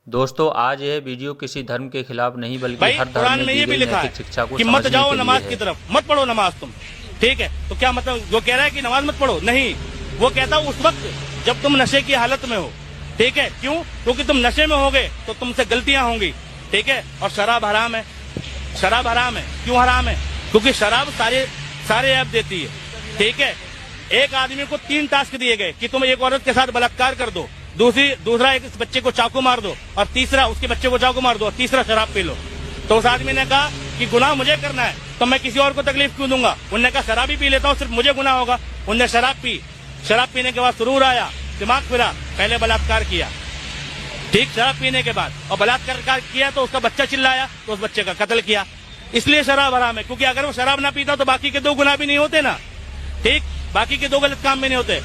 दोस्तों आज यह वीडियो किसी धर्म के खिलाफ नहीं बल्कि भाई हर धर्म कुरान में में दी ये भी गई लिखा नैतिक शिक्षा को है कि मत समझने जाओ के लिए नमाज है। की तरफ, मत पढ़ो नमाज तुम, ठीक है। तो क्या मतलब जो कह रहा है कि नमाज मत पढ़ो, नहीं, वो कहता उस वक्त जब तुम नशे की हालत में हो, ठीक है। क्यों? क्योंकि तुम नशे में होगे तो तुमसे गलतियां होंगी, ठीक है। और शराब हराम है, शराब हराम है। क्यों हराम है? क्योंकि शराब सारे ऐप देती है, ठीक है। एक आदमी को 3 टास्क दिए गए कि तुम एक औरत के साथ बलात्कार कर दो, दूसरा एक बच्चे को चाकू मार दो, और तीसरा उसके बच्चे को चाकू मार दो, और तीसरा शराब पी लो। तो उस आदमी ने कहा कि गुनाह मुझे करना है तो मैं किसी और को तकलीफ क्यों दूंगा। उन्होंने कहा शराब ही पी लेता हूँ, सिर्फ मुझे गुनाह होगा। उनने शराब पी, शराब पीने के बाद सुरूर आया, दिमाग फिरा, पहले बलात्कार किया, ठीक, शराब पीने के बाद, और बलात्कार किया तो उसका बच्चा चिल्लाया तो उस बच्चे का कत्ल किया। इसलिए शराब हराम है, क्योंकि अगर वो शराब ना पीता तो बाकी के 2 गुनाह भी नहीं होते ना, ठीक, बाकी के 2 गलत काम भी नहीं होते।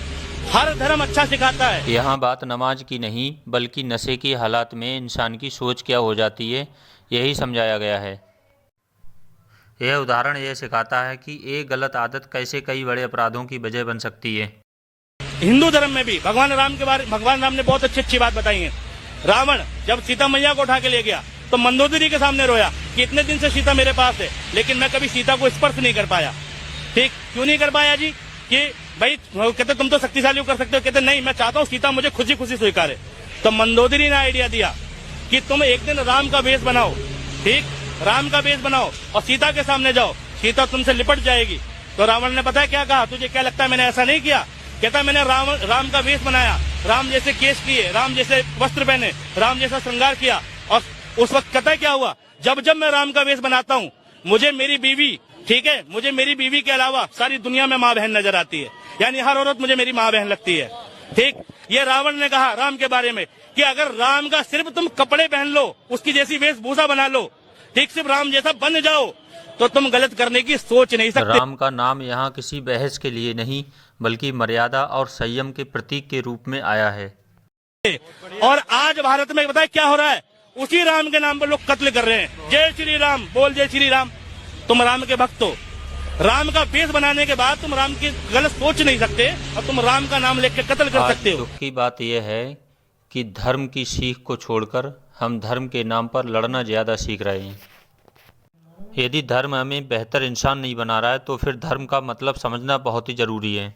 हर धर्म अच्छा सिखाता है। यहाँ बात नमाज की नहीं बल्कि नशे की हालात में इंसान की सोच क्या हो जाती है, यही समझाया गया है। यह उदाहरण यह सिखाता है कि एक गलत आदत कैसे कई बड़े अपराधों की वजह बन सकती है। हिंदू धर्म में भी भगवान राम ने बहुत अच्छी बात बताई है। रावण जब सीता मैया को उठा के ले गया तो मंदोदरी के सामने रोया कि इतने दिन से सीता मेरे पास है, लेकिन मैं कभी सीता को स्पर्श नहीं कर पाया, ठीक। क्यों नहीं कर पाया जी? कि भाई कहते तुम तो शक्तिशाली कर सकते हो, कहते नहीं, मैं चाहता हूँ सीता मुझे खुशी खुशी स्वीकारे। तो मंदोदरी ने आइडिया दिया कि तुम एक दिन राम का वेश बनाओ, ठीक, राम का वेश बनाओ और सीता के सामने जाओ, सीता तुमसे लिपट जाएगी। तो रावण ने पता है क्या कहा? तुझे क्या लगता है मैंने ऐसा नहीं किया? कहता मैंने राम का वेश बनाया, राम जैसे केस किए, राम जैसे वस्त्र पहने, राम जैसा श्रृंगार किया, और उस वक्त कहता है क्या हुआ? जब मैं राम का वेश बनाता हूँ, मुझे मेरी बीवी, ठीक है, मुझे मेरी बीवी के अलावा सारी दुनिया में माँ बहन नजर आती है, यानी हर औरत मुझे मेरी माँ बहन लगती है, ठीक। ये रावण ने कहा राम के बारे में कि अगर राम का सिर्फ तुम कपड़े पहन लो, उसकी जैसी वेशभूषा बना लो, ठीक, सिर्फ राम जैसा बन जाओ, तो तुम गलत करने की सोच नहीं सकते। राम का नाम यहाँ किसी बहस के लिए नहीं बल्कि मर्यादा और संयम के प्रतीक के रूप में आया है। और आज भारत में बताए क्या हो रहा है? उसी राम के नाम पर लोग कत्ल कर रहे हैं। जय श्री राम बोल, जय श्री राम। तुम राम के भक्त हो, राम का वेश बनाने के बाद तुम राम की गलत सोच नहीं सकते और तुम राम का नाम लेकर कत्ल कर सकते हो। दुख की बात यह है कि धर्म की सीख को छोड़कर हम धर्म के नाम पर लड़ना ज्यादा सीख रहे हैं। यदि धर्म हमें बेहतर इंसान नहीं बना रहा है तो फिर धर्म का मतलब समझना बहुत ही जरूरी है।